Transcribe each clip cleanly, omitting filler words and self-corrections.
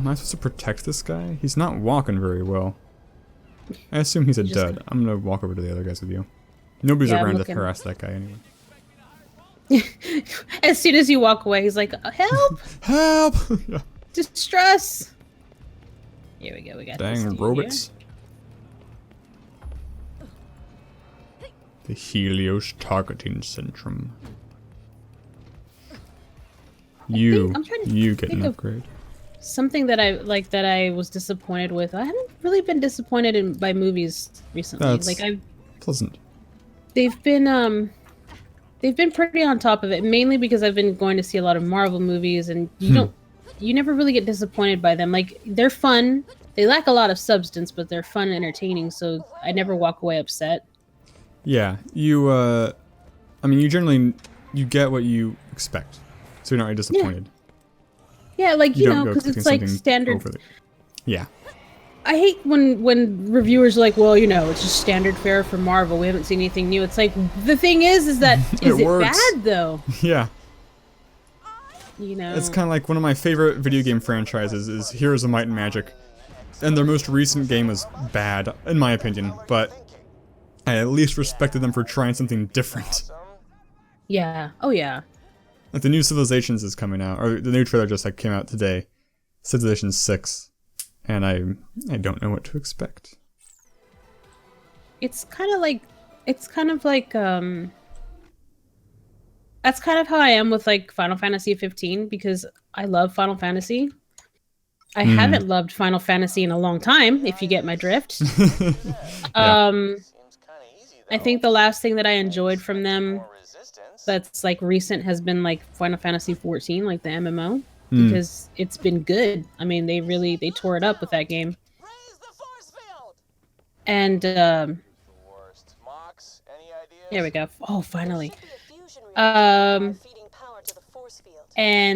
Am I supposed to protect this guy? He's not walking very well. I assume he's a dud. I'm gonna walk over to the other guys with you. Nobody's around to harass that guy anyway. As soon as you walk away, he's like, help! Help! Yeah. Distress! Here we go, we got Dang robots. The Helios Targeting Centrum. You get an upgrade. Something that I was disappointed with. I haven't really been disappointed by movies recently. That's like pleasant. They've been pretty on top of it, mainly because I've been going to see a lot of Marvel movies, and you never really get disappointed by them. Like, they're fun. They lack a lot of substance, but they're fun and entertaining, so I never walk away upset. Yeah, I mean, you get what you expect, so you're not really disappointed. Yeah, like, you know, because it's like standard. Yeah. I hate when reviewers are like, well, you know, it's just standard fare for Marvel. We haven't seen anything new. It's like, the thing is that, is it bad, though? Yeah. You know? It's kind of like one of my favorite video game franchises is Heroes of Might and Magic. And their most recent game was bad, in my opinion, but I at least respected them for trying something different. Yeah. Oh, yeah. Like, the new Civilizations is coming out, or the new trailer just like came out today. Civilization 6. And I don't know what to expect. It's kind of like that's kind of how I am with like Final Fantasy 15, because I love Final Fantasy. I haven't loved Final Fantasy in a long time, if you get my drift. Yeah. I think the last thing that I enjoyed from them that's like recent has been like Final Fantasy 14, like the MMO. Because it's been good. I mean, they tore it up with that game. And there we go. Oh, finally. And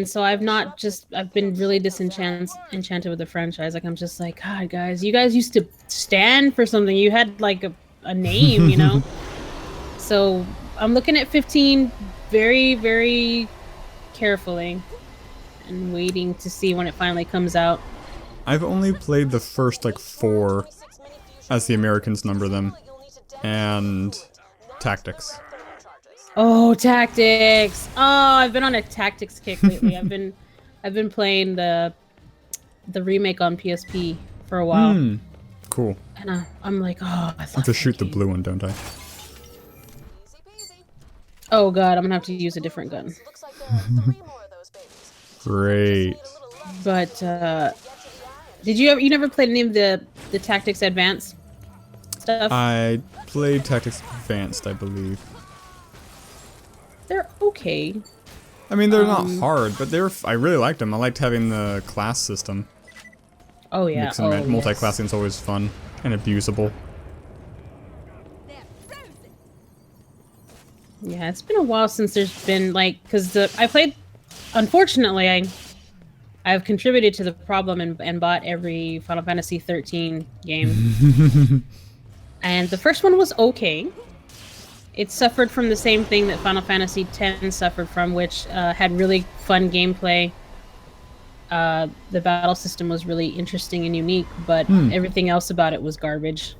so I've been really enchanted with the franchise. Like, I'm just like, God, guys, you guys used to stand for something. You had like a name, you know? So I'm looking at 15 very, very carefully. And waiting to see when it finally comes out. I've only played the first like 4, as the Americans number them, and Tactics. Oh, Tactics! Oh, I've been on a Tactics kick lately. I've been playing the remake on PSP for a while. Cool. And I'm like, oh, I love have to shoot the blue one, don't I? Oh god, I'm gonna have to use a different gun. Great. But you never played any of the Tactics Advanced stuff? I played Tactics Advanced, I believe. They're okay. I mean, they're not hard, but I really liked them. I liked having the class system. Oh yeah. Multi-classing is always fun and abusable. Yeah, it's been a while since there's been like, because I played. Unfortunately, I've contributed to the problem and bought every Final Fantasy 13 game. And the first one was okay. It suffered from the same thing that Final Fantasy X suffered from, which had really fun gameplay. The battle system was really interesting and unique, but everything else about it was garbage.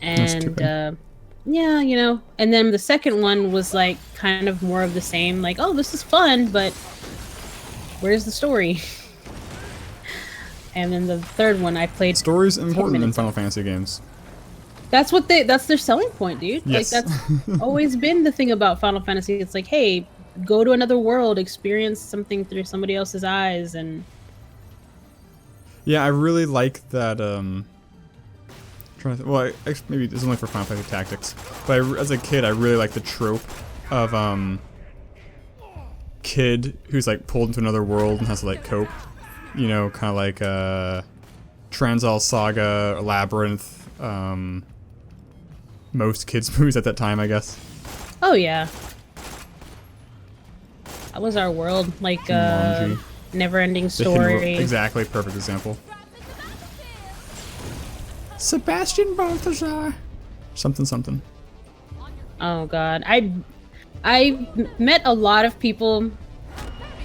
And yeah, you know. And then the second one was like kind of more of the same. Like, oh, this is fun, but where's the story? And then the third one I played. Story's important in Final Fantasy games. That's their selling point, dude. Yes. Like, that's always been the thing about Final Fantasy. It's like, hey, go to another world, experience something through somebody else's eyes, and yeah, I really like that. Well, maybe it's only for Final Fantasy Tactics, but as a kid, I really liked the trope of kid who's like pulled into another world and has to like cope. You know, kind of like Transall Saga, Labyrinth. Most kids' movies at that time, I guess. Oh yeah, that was our world. Like never-ending story. Exactly, perfect example. Sebastian Balthazar. Something. Oh god, I met a lot of people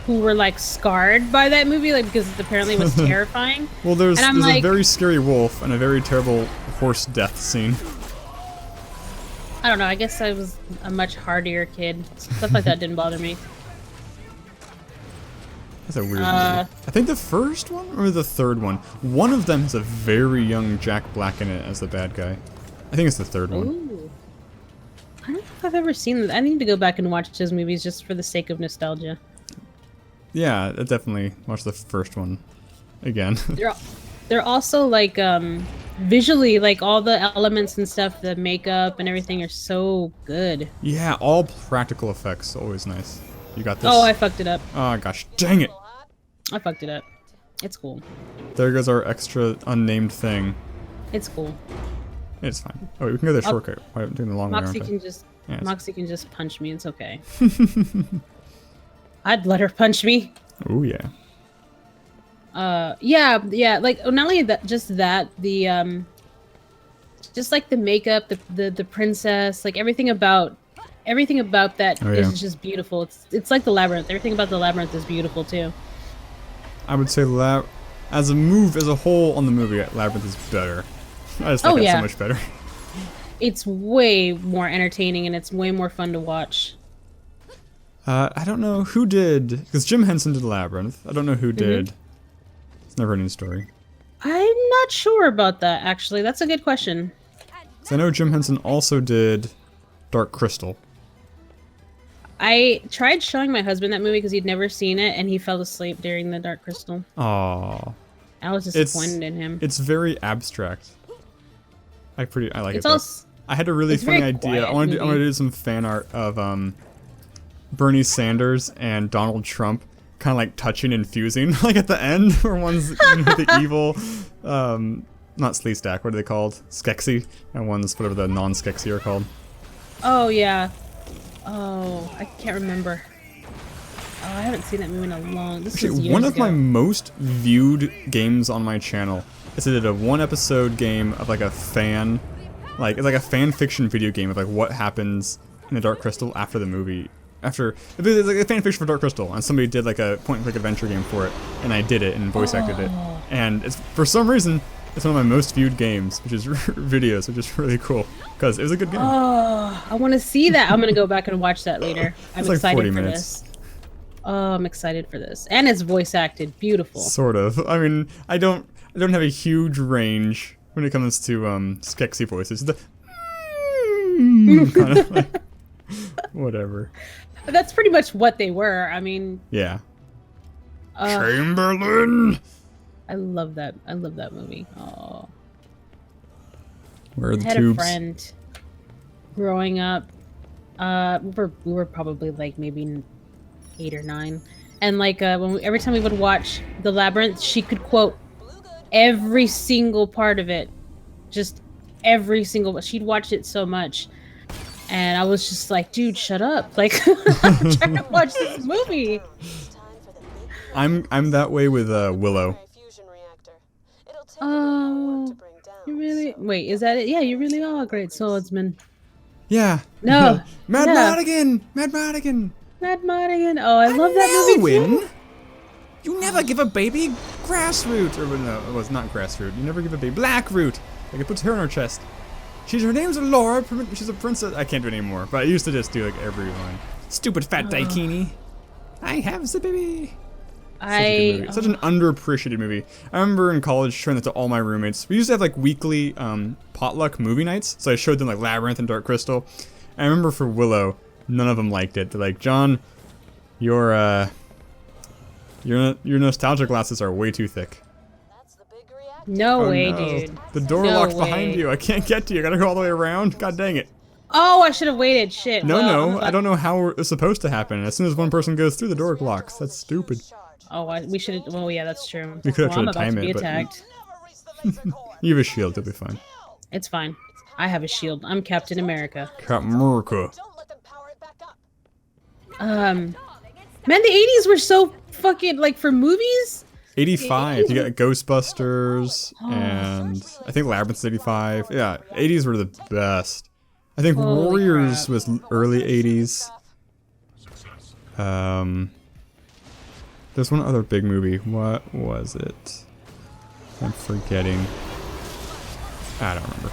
who were like scarred by that movie, like because apparently it was terrifying. Well, there's like, a very scary wolf and a very terrible horse death scene. I don't know. I guess I was a much hardier kid. Stuff like that didn't bother me. That's a weird movie. I think the first one or the third one. One of them has a very young Jack Black in it as the bad guy. I think it's the third one. Ooh. I don't know if I've ever seen that. I need to go back and watch those movies just for the sake of nostalgia. Yeah, I definitely watch the first one again. They're also like visually, like all the elements and stuff, the makeup and everything are so good. Yeah, all practical effects, always nice. You got this. Oh, I fucked it up. Oh gosh, dang it! I fucked it up. It's cool. There goes our extra unnamed thing. It's cool. It's fine. Oh, wait, we can go the shortcut. Why am I doing the long way? Moxie can just punch me. It's okay. I'd let her punch me. Oh yeah. Yeah. Like not only that, just like the makeup, the princess, like everything about that is just beautiful. It's like the labyrinth. Everything about the labyrinth is beautiful too. I would say as a whole on the movie, Labyrinth is better. I just think it's so much better. It's way more entertaining and it's way more fun to watch. I don't know who did, because Jim Henson did Labyrinth. I don't know who did. It's never ending story. I'm not sure about that, actually. That's a good question. So I know Jim Henson also did Dark Crystal. I tried showing my husband that movie because he'd never seen it, and he fell asleep during the Dark Crystal. Aww. I was disappointed in him. It's very abstract. I like it. Also, I had a really funny idea. I want to do some fan art of Bernie Sanders and Donald Trump kind of like touching and fusing, like at the end, where one's the evil, not Sleestack, what are they called? Skeksis, and one's whatever the non-Skeksis are called. Oh yeah. Oh, I can't remember. Oh, I haven't seen that movie in a long. This is years one of ago. my most viewed games on my channel is I did a 1-episode game of like a fan, it's like a fan fiction video game of like what happens in the Dark Crystal after the movie. It's like a fan fiction for Dark Crystal, and somebody did like a point-and-click adventure game for it, and I did it and voice acted it, and it's for some reason it's one of my most viewed games, which is videos, which is really cool because it was a good game. Oh, I want to see that. I'm gonna go back and watch that later. I'm like excited 40 for minutes. this. Oh, I'm excited for this, and it's voice acted. Beautiful. Sort of. I mean, I don't have a huge range when it comes to Skeksis voices. The kind of like, whatever. But that's pretty much what they were. I mean. Yeah. Chamberlain. I love that. I love that movie. Oh. Where are the I had tubes? a friend growing up. We were probably like maybe 8 or 9, and like every time we would watch The Labyrinth, she could quote every single part of it, just every single. She'd watched it so much, and I was just like, dude, shut up! Like, I'm trying to watch this movie. I'm that way with Willow. Oh, you really? Wait, is that it? Yeah, you really are a great swordsman. Yeah. No. Mad Yeah. Madigan! Mad Madigan! Mad Madigan. Oh, I love that movie too. You never give a baby grassroot. Or no, it was not grassroot. You never give a baby blackroot. Like it puts her on her chest. Her name's Laura. She's a princess. I can't do it anymore. But I used to just do like every line. Stupid fat daikini. I have the baby. Such an underappreciated movie. I remember in college showing that to all my roommates. We used to have like weekly potluck movie nights, so I showed them like Labyrinth and Dark Crystal. I remember for Willow, none of them liked it. They're like, John, your nostalgia glasses are way too thick. No way, dude. The door No locked way. behind you. I can't get to you. I gotta go all the way around. God dang it. Oh, I should have waited. Shit. No, I don't know how it's supposed to happen. As soon as one person goes through, the door locks. That's stupid. Oh, we should have. Well, yeah, that's true. We could have I'm tried to about time to be it, but attacked. you have a shield. You'll be fine. It's fine. I have a shield. I'm Captain America. Captain America. Man, the 80s were so fucking like for movies. 85. You got Ghostbusters, and I think Labyrinth's 85. Yeah, 80s were the best. I think Holy Warriors crap. was early 80s. There's one other big movie. What was it? I'm forgetting. I don't remember.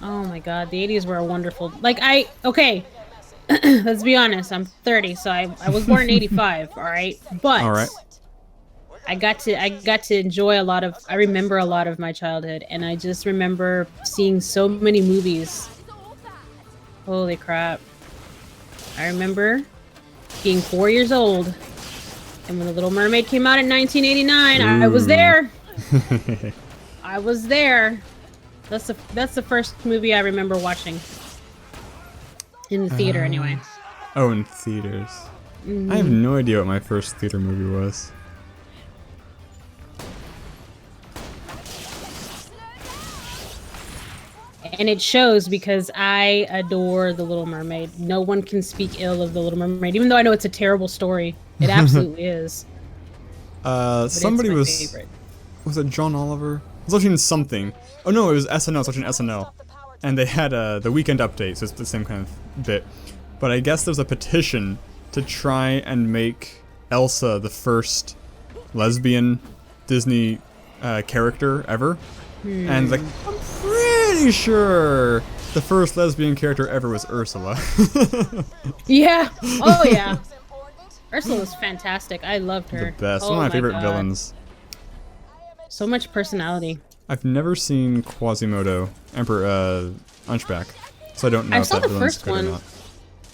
Oh my god, the 80s were a wonderful... Like, okay, let's be honest, I'm 30, so I was born in 85, alright? But... Alright. I got to enjoy a lot of... I remember a lot of my childhood, and I just remember seeing so many movies. Holy crap. I remember being 4 years old, and when The Little Mermaid came out in 1989, I was there! I was there! That's the first movie I remember watching. In the theater, anyway. Oh, in theaters. I have no idea what my first theater movie was. And it shows because I adore The Little Mermaid. No one can speak ill of The Little Mermaid, even though I know it's a terrible story. It absolutely is. Somebody was it John Oliver? I was watching something. Oh no, it was SNL. I was watching SNL. And they had the Weekend Update, so it's the same kind of bit. But I guess there's a petition to try and make Elsa the first lesbian Disney character ever. And like, I'm pretty sure the first lesbian character ever was Ursula. Yeah. Oh yeah. Ursula was fantastic. I loved her. The best. Oh, One of my favorite God. villains. So much personality. I've never seen Quasimodo, Emperor Hunchback, so I don't know I if saw that the villain's first good or one. not.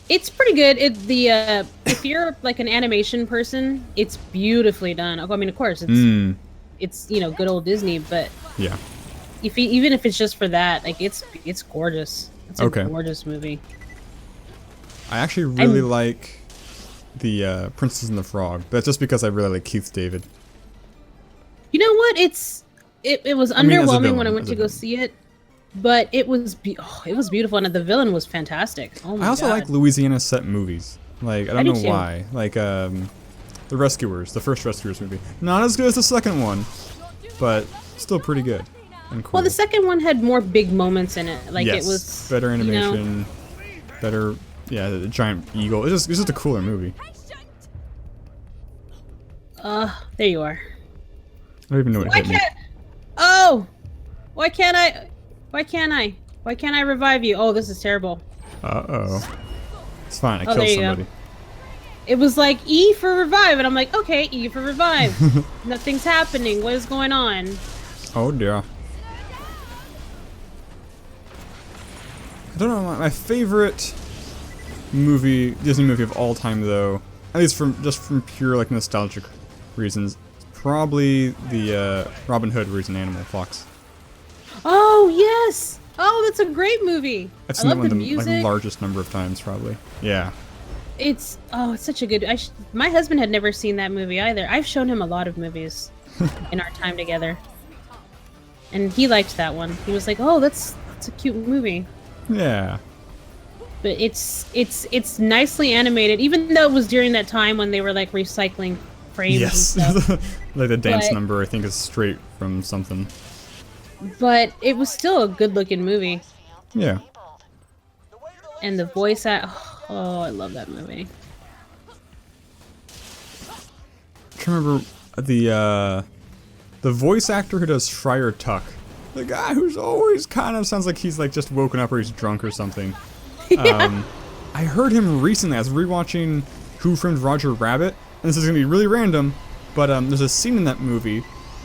It's pretty good. If you're like an animation person, it's beautifully done. I mean, of course, it's good old Disney, but Yeah. even if it's just for that, like it's gorgeous. It's a gorgeous movie. I actually really like the Princess and the Frog, but that's just because I really like Keith David. You know what? It was underwhelming when I went to go see it, but it was beautiful, and the villain was fantastic. Oh my God. I also like Louisiana set movies. Like, I don't know why. Like, The Rescuers, the first Rescuers movie. Not as good as the second one, but still pretty good and cool. Well, the second one had more big moments in it. Like, yes, it was better animation, better, yeah, the giant eagle. It's just a cooler movie. There you are. I don't even know what hit me. Oh! Why can't I? Why can't I revive you? Oh, this is terrible. Uh-oh. It's fine, I Oh, killed there you somebody. go. It was like E for revive, and I'm like, okay, E for revive. Nothing's happening. What is going on? Oh dear. I don't know, my favorite Disney movie of all time though, at least from pure like nostalgic reasons, probably the Robin Hood where he's an animal, Fox. Oh, yes! Oh, that's a great movie. I've seen I that love one the the music. largest number of times probably. Yeah. It's such a good... my husband had never seen that movie either. I've shown him a lot of movies in our time together. And he liked that one. He was like, oh, that's a cute movie. Yeah. But it's nicely animated, even though it was during that time when they were like recycling frames Yes. and stuff. Like the dance number I think is straight from something. But it was still a good-looking movie. Yeah. And the voice act... Oh, I love that movie. I can't remember the voice actor who does Friar Tuck. The guy who's always kind of sounds like he's like just woken up or he's drunk or something. Yeah. I heard him recently. I was rewatching Who Framed Roger Rabbit, and this is gonna be really random, but there's a scene in that movie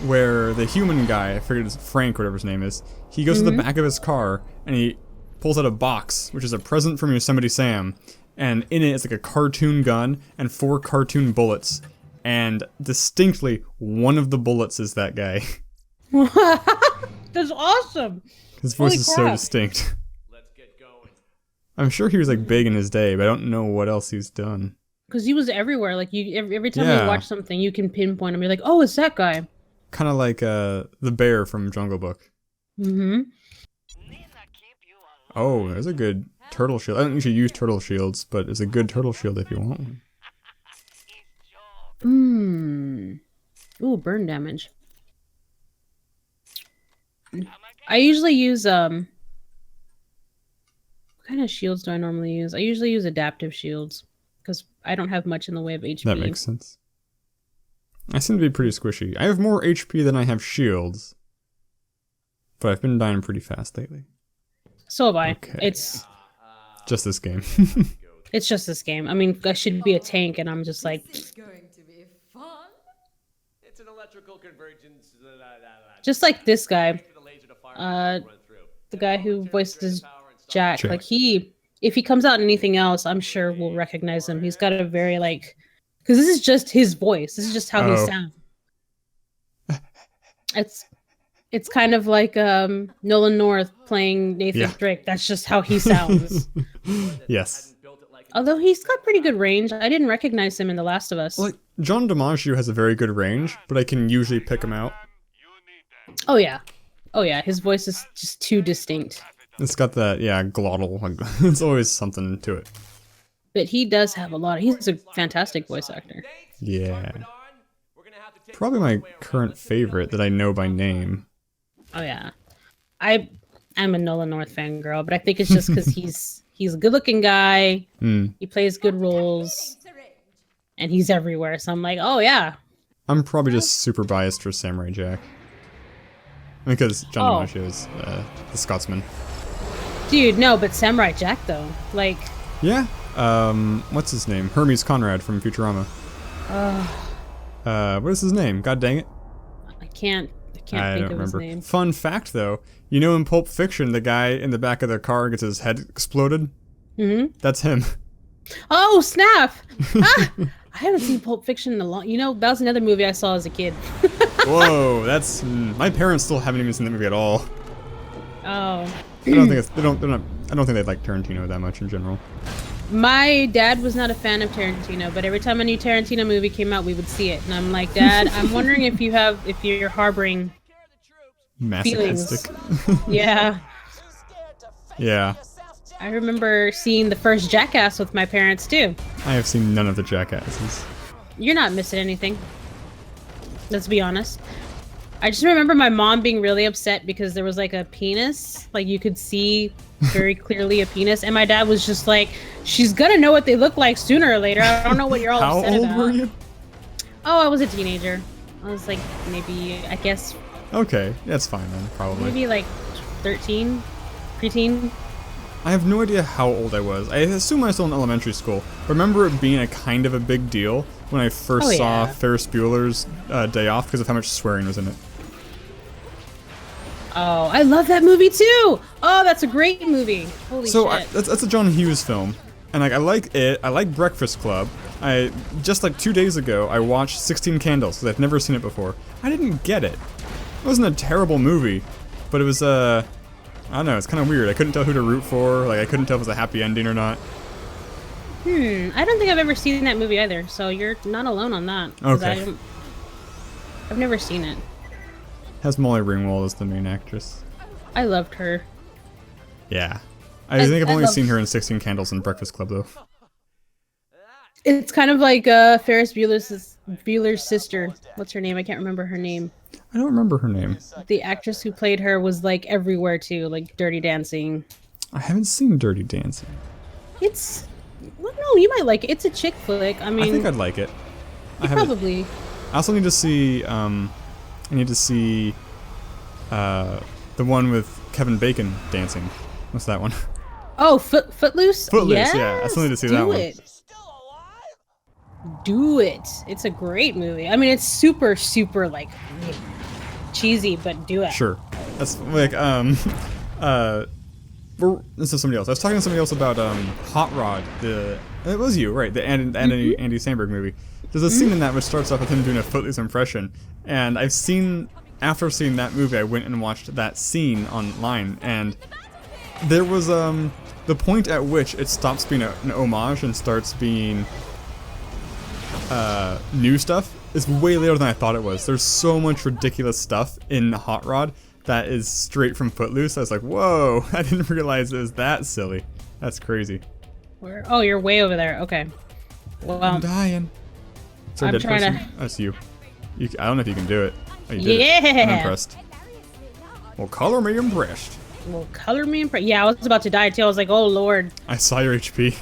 where the human guy, I forget it's Frank, whatever his name is, he goes to the back of his car and he pulls out a box, which is a present from Yosemite Sam, and in it is like a cartoon gun and 4 cartoon bullets, and distinctly one of the bullets is that guy. That's awesome. His voice Holy is so crap. distinct. I'm sure he was like big in his day, but I don't know what else he's done. Because he was everywhere. Like every time Yeah. you watch something, you can pinpoint him. You're like, oh, it's that guy. Kind of like the bear from Jungle Book. Mm-hmm. Oh, there's a good turtle shield. I don't usually use turtle shields, but it's a good turtle shield if you want one. Ooh, burn damage. I usually use what kind of shields do I normally use? I usually use adaptive shields because I don't have much in the way of HP. That makes sense. I seem to be pretty squishy. I have more HP than I have shields. But I've been dying pretty fast lately. So have I. Okay. It's just this game. It's just this game. I mean, I should be a tank, and I'm just like... It's going to be fun. It's an electrical convergence. Just like this guy. The guy who voices Jack. Like, if he comes out in anything else, I'm sure we'll recognize him. He's got a very, like... Because this is just his voice. This is just how he sounds. It's kind of like Nolan North playing Nathan Drake. That's just how he sounds. Yes. Although he's got pretty good range. I didn't recognize him in The Last of Us. Like, John DiMaggio has a very good range, but I can usually pick him out. Oh yeah. Oh yeah, his voice is just too distinct. It's got that, glottal. Like, it's always something to it. But he does have a lot. He's a fantastic voice actor. Yeah. Probably my current favorite that I know by name. Oh yeah. I'm a Nolan North fangirl, but I think it's just because he's a good-looking guy. He plays good roles, and he's everywhere. So I'm like, oh yeah. I'm probably just super biased for Samurai Jack. Because John DiMaggio is the Scotsman. Dude, no, but Samurai Jack though, like. Yeah. What's his name? Hermes Conrad from Futurama. What is his name? God dang it. I can't think of his name. Fun fact though, you know in Pulp Fiction the guy in the back of the car gets his head exploded? Mm-hmm. That's him. Oh, snap! I haven't seen Pulp Fiction in a long... You know, that was another movie I saw as a kid. Whoa, that's... my parents still haven't even seen that movie at all. Oh. I don't think they like Tarantino that much in general. My dad was not a fan of Tarantino, but every time a new Tarantino movie came out, we would see it. And I'm like, Dad, I'm wondering if you're harboring masochistic. Yeah. Yeah. I remember seeing the first Jackass with my parents too. I have seen none of the Jackasses. You're not missing anything. Let's be honest. I just remember my mom being really upset because there was like a penis, like you could see very clearly a penis, and my dad was just like, she's gonna know what they look like sooner or later. I don't know what you're all upset about. How old were you? Oh, I was a teenager. I was like maybe, I guess. Okay, that's fine then, probably. Maybe like 13, preteen. I have no idea how old I was. I assume I was still in elementary school. I remember it being a kind of a big deal when I first saw Ferris Bueller's Day Off because of how much swearing was in it. Oh, I love that movie too! Oh, that's a great movie. Holy shit. That's a John Hughes film. And like I like it. I like Breakfast Club. I just like 2 days ago I watched 16 Candles because I've never seen it before. I didn't get it. It wasn't a terrible movie, but it was I don't know, it's kind of weird. I couldn't tell who to root for. Like I couldn't tell if it was a happy ending or not. I don't think I've ever seen that movie either, so you're not alone on that. Okay. I've never seen it. Has Molly Ringwald as the main actress. I loved her. Yeah. I think I've only seen her in 16 Candles and Breakfast Club, though. It's kind of like Ferris Bueller's sister. What's her name? I can't remember her name. I don't remember her name. The actress who played her was like everywhere, too. Like Dirty Dancing. I haven't seen Dirty Dancing. It's... Well, no, you might like it. It's a chick flick. I mean... I think I'd like it. Probably. I also need to see... I need to see the one with Kevin Bacon dancing. What's that one? Oh, Footloose? Footloose, yes, yeah. I still need to see that one. Do it. It's a great movie. I mean, it's super, super, like, cheesy, but do it. Sure. That's, like, this is somebody else. I was talking to somebody else about, Hot Rod, it was you, right, the Andy Samberg movie. There's a scene in that which starts off with him doing a Footloose impression, and after seeing that movie, I went and watched that scene online, and there was, the point at which it stops being an homage and starts being, new stuff is way later than I thought it was. There's so much ridiculous stuff in Hot Rod that is straight from Footloose. I was like, whoa, I didn't realize it was that silly. That's crazy. Where? Oh, you're way over there. Okay. Well, I'm dying. Sorry, I'm trying to... That's you. I don't know if you can do it. Oh, you did it. I'm impressed. Well, color me impressed. Yeah, I was about to die too. I was like, oh lord. I saw your HP.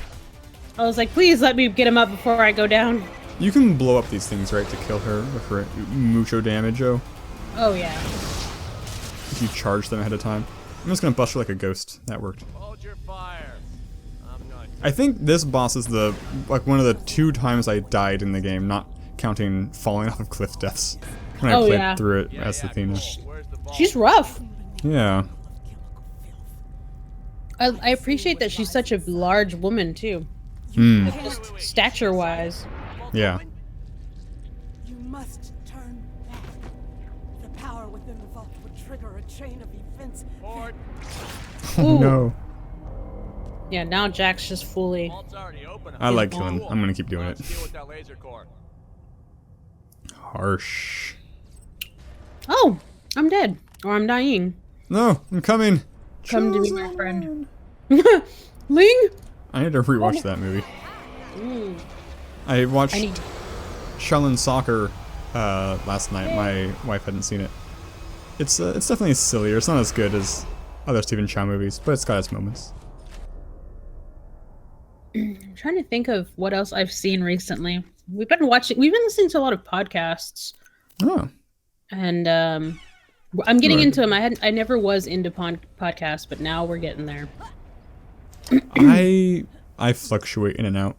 I was like, please let me get him up before I go down. You can blow up these things, right, to kill her with her mucho damage, oh. Oh yeah. If you charge them ahead of time. I'm just gonna bust her like a ghost. That worked. Hold your fire. I'm not. I think this boss is one of the 2 times I died in the game, not counting falling off of cliff deaths. When I played through it as Athena. Where's the ball? She's rough. Yeah. I appreciate that she's such a large woman too. Just stature-wise. Yeah. You must turn back. The power within the vault would trigger a chain of events. Port. Oh Ooh. no. Yeah, now Jack's just fully. Vault's already open. I like killing. I'm gonna keep doing it. Let's deal with that laser core. Harsh. Oh, I'm dead. Or I'm dying. No, I'm coming. Come to me, my friend. Ling? I need to rewatch that movie. I watched Shaolin Soccer last night. My wife hadn't seen it. It's definitely sillier. It's not as good as other Stephen Chow movies, but it's got its moments. I'm trying to think of what else I've seen recently. We've been listening to a lot of podcasts. Oh. And I'm getting into them. I never was into podcasts, but now we're getting there. I fluctuate in and out.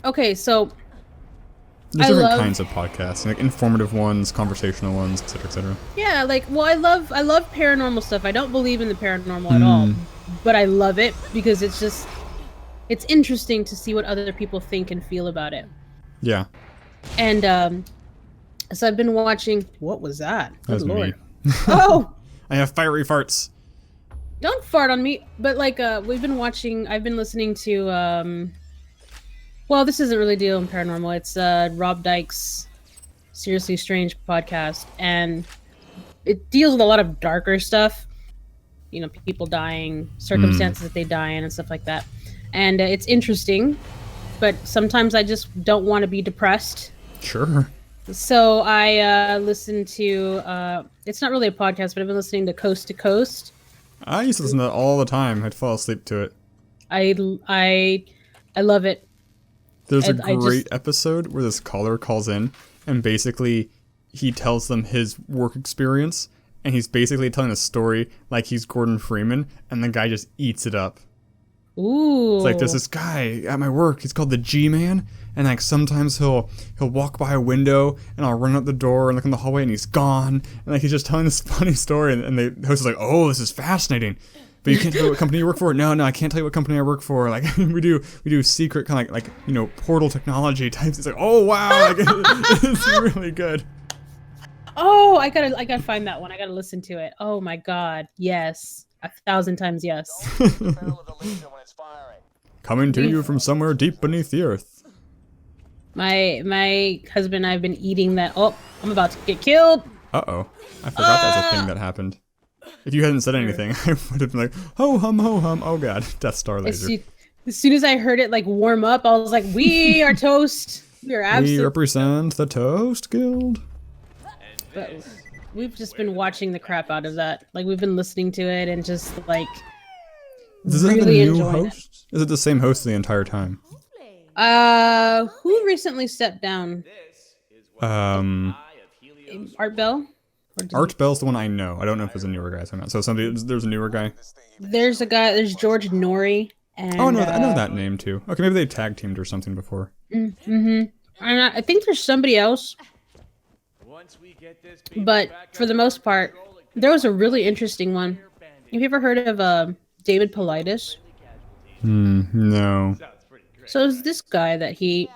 Okay, so There's different kinds of podcasts, like informative ones, conversational ones, etc., etc. yeah, I love paranormal stuff. I don't believe in the paranormal at all, but I love it because it's interesting to see what other people think and feel about it. Yeah. And so I've been watching. What was that? That was Good Lord. me. Oh, I have fiery farts. don't fart on me. But we've been watching. I've been listening to. Well, this isn't really dealing with paranormal. It's Rob Dyke's Seriously Strange podcast, and it deals with a lot of darker stuff. You know, people dying, circumstances that they die in, and stuff like that. And it's interesting, but sometimes I just don't want to be depressed. Sure. So I listen to. It's not really a podcast, but I've been listening to Coast to Coast. I used to listen to that all the time. I'd fall asleep to it. I love it. There's a great episode where this caller calls in, and basically he tells them his work experience, and he's basically telling a story like he's Gordon Freeman, and the guy just eats it up. Ooh. It's like, there's this guy at my work, he's called the G-Man, and like sometimes he'll walk by a window, and I'll run out the door and look in the hallway, and he's gone, and like he's just telling this funny story, and the host is like, oh, this is fascinating. But you can't tell me what company you work for? No, I can't tell you what company I work for. Like, we do secret kind of like, you know, portal technology types. It's like, oh, wow, like, it's really good. Oh, I gotta find that one. I gotta listen to it. Oh my God. Yes. 1,000 times yes. Coming to you from somewhere deep beneath the earth. My husband and I have been eating that. Oh, I'm about to get killed. Uh-oh. I forgot that was a thing that happened. If you hadn't said anything, I would have been like, ho hum, ho hum. Oh God, Death Star laser. As soon as I heard it warm up, I was like, we are toast. We are absolutely. We represent the Toast Guild. But we've just been watching the crap out of that. Like, we've been listening to it and just Does it really have a new enjoying host? Is it the same host the entire time? it. Who recently stepped down? Art Bell? Art Bell's the one I know. I don't know if there's a newer guy. So there's a newer guy. There's a guy. There's George Norrie. And, oh no, I know that name too. Okay, maybe they tag teamed or something before. Mm-hmm. And I think there's somebody else. But for the most part, there was a really interesting one. Have you ever heard of David Paulides? No. So it's this guy that he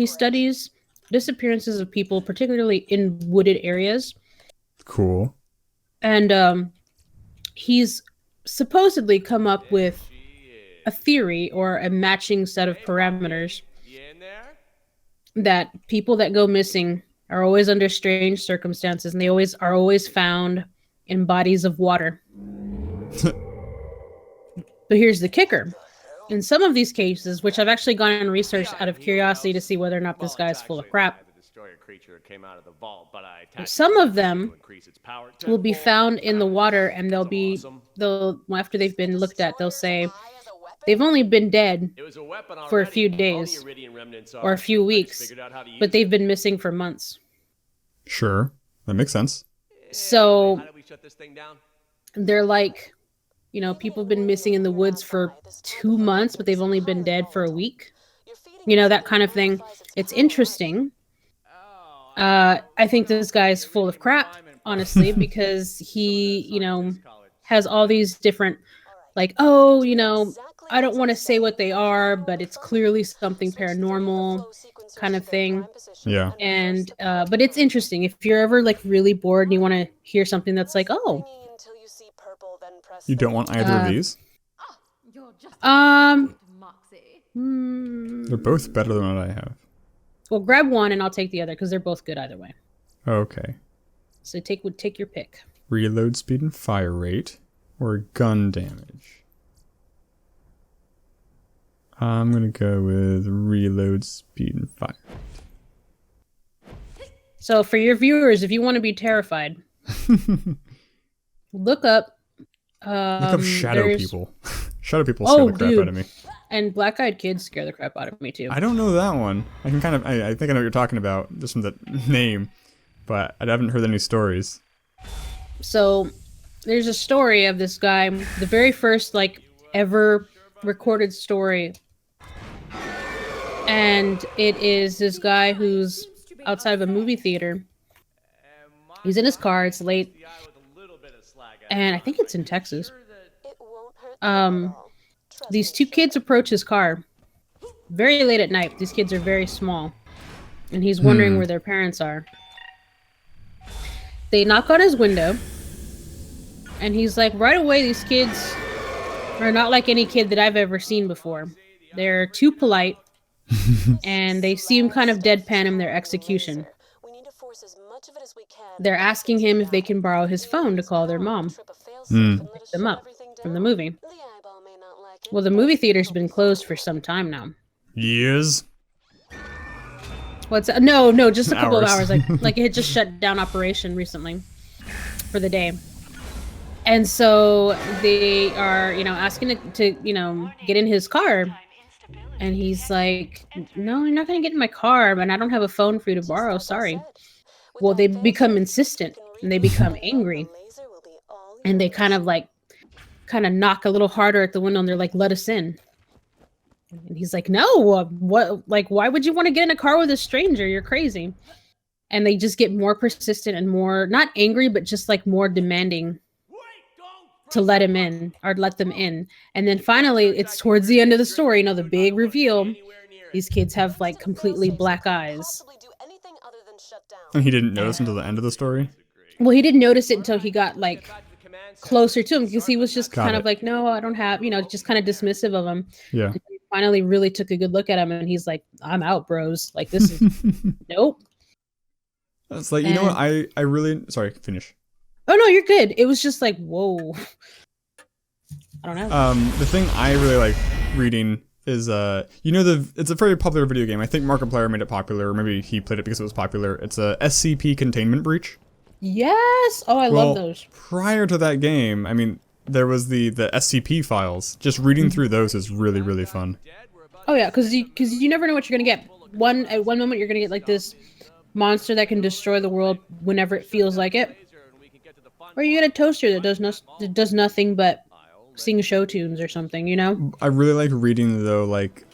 studies disappearances of people, particularly in wooded areas. Cool. And he's supposedly come up with a theory or a matching set of parameters that people that go missing are always under strange circumstances, and they are always found in bodies of water. But here's the kicker. In some of these cases, which I've actually gone and researched out of curiosity to see whether or not this guy is full of crap, some of them will be found in the water, and they'll after they've been looked at, they'll say, They've only been dead It was a weapon for a already. few All the days Iridian remnants or are. a few I just weeks, figured out how to use but they've it. been missing for months. Sure, that makes sense. So How do we shut this thing down? they're like, you know, people have been missing in the woods for 2 months, but they've only been dead for a week. You know, that kind of thing. It's interesting. I think this guy's full of crap, honestly, because he, you know, has all these different, like, oh, you know, I don't want to say what they are, but it's clearly something paranormal kind of thing. Yeah. And, but it's interesting. If you're ever like really bored and you want to hear something that's like, oh, You don't want either of these? They're both better than what I have. Well, grab one and I'll take the other because they're both good either way. Okay. So take your pick. Reload speed and fire rate, or gun damage. I'm gonna go with reload speed and fire. So for your viewers, if you want to be terrified, look up. Look up shadow there's- people. Shadow people scare the crap out of me. And black-eyed kids scare the crap out of me too. I don't know that one. I can kind of. I think I know what you're talking about just from the name, but I haven't heard any stories. So there's a story of this guy, the very first like ever recorded story, and it is this guy who's outside of a movie theater. He's in his car. It's late, and I think it's in Texas. These two kids approach his car very late at night. These kids are very small, and he's wondering where their parents are. They knock on his window, and he's like, right away, these kids are not like any kid that I've ever seen before. They're too polite, and they seem kind of deadpan in their execution. They're asking him if they can borrow his phone to call their mom. Pick them up from the movie. Well, the movie theater's been closed for some time now. Years. No, just a couple of hours. Hours. Like it had just shut down operation recently for the day. And so they are, you know, asking to you know, get in his car. And he's like, no, you're not going to get in my car, and I don't have a phone for you to borrow. Sorry. Well, they become insistent and they become angry. And they kind of knock a little harder at the window, and they're like, let us in. And he's like, no, what? Like, why would you want to get in a car with a stranger? You're crazy. And they just get more persistent and more, not angry, but just like more demanding to let him in or let them in. And then finally, it's towards the end of the story, you know, the big reveal. These kids have like completely black eyes. And he didn't notice until the end of the story? Well, he didn't notice it until he got like closer to him, because he was just Got kind it. of like, no, I don't have, you know, just kind of dismissive of him. Yeah. He finally really took a good look at him, and he's like, I'm out, bros. Like, this is nope. It's like, you know what, I really, sorry, finish. Oh no, you're good. It was just like, whoa. I don't know. The thing I really like reading is, you know, it's a very popular video game. I think Markiplier made it popular, or maybe he played it because it was popular. It's a SCP Containment Breach. Yes. Oh, I love those. Prior to that game, I mean, there was the SCP files. Just reading through those is really, really fun. Oh yeah, because you never know what you're gonna get. At one moment you're gonna get like this monster that can destroy the world whenever it feels like it, or you get a toaster that does nothing but sing show tunes or something. You know. I really like reading though, like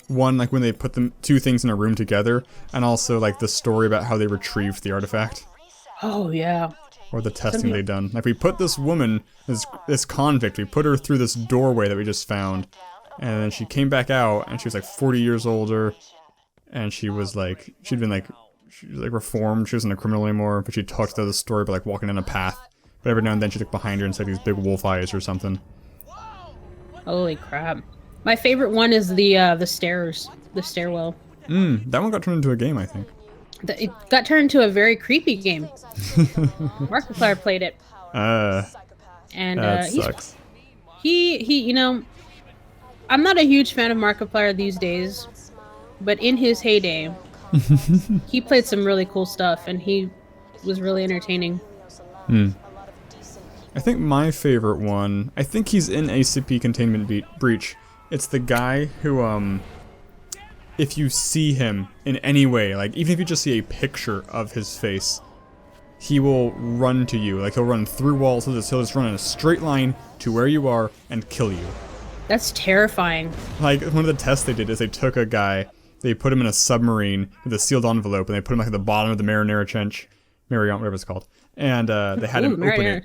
one, like when they put them two things in a room together, and also like the story about how they retrieved the artifact. Oh yeah. Or the testing they've done. Like, we put this woman, this convict, we put her through this doorway that we just found, and then she came back out, and she was like 40 years older, and she was like, she was like reformed. She wasn't a criminal anymore, but she talked to the story about like walking in a path. But every now and then she looked behind her and said these big wolf eyes or something. Holy crap! My favorite one is the stairs, the stairwell. That one got turned into a game, I think. It got turned into a very creepy game. Markiplier played it. And that sucks. he you know, I'm not a huge fan of Markiplier these days, but in his heyday, he played some really cool stuff, and he was really entertaining. I think my favorite one, I think he's in ACP Containment Breach, It's the guy who, if you see him in any way, like even if you just see a picture of his face, he will run to you. Like he'll run through walls, he'll just run in a straight line to where you are and kill you. That's terrifying. Like one of the tests they did is they took a guy, they put him in a submarine with a sealed envelope, and they put him like at the bottom of the Marinara Trench, Marion, whatever it's called, and they had him open it.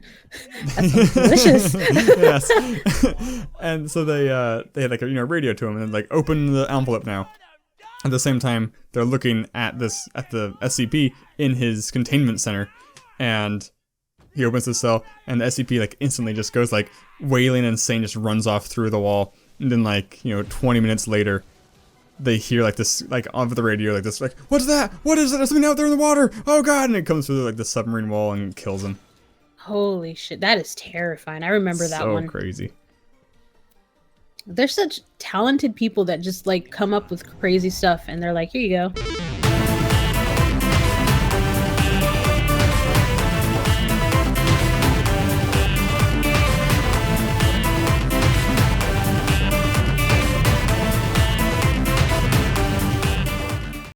That sounds delicious. Yes. And so they had like a radio to him and then like open the envelope now. At the same time, they're looking at the SCP in his containment center, and he opens the cell, and the SCP like instantly just goes like wailing and insane, just runs off through the wall, and then like 20 minutes later, they hear like this like over the radio like this like, what's that? What is it? There's something out there in the water! Oh god! And it comes through like the submarine wall and kills him. Holy shit, that is terrifying. I remember that one. So crazy. They're such talented people that just like come up with crazy stuff, and they're like, here you go.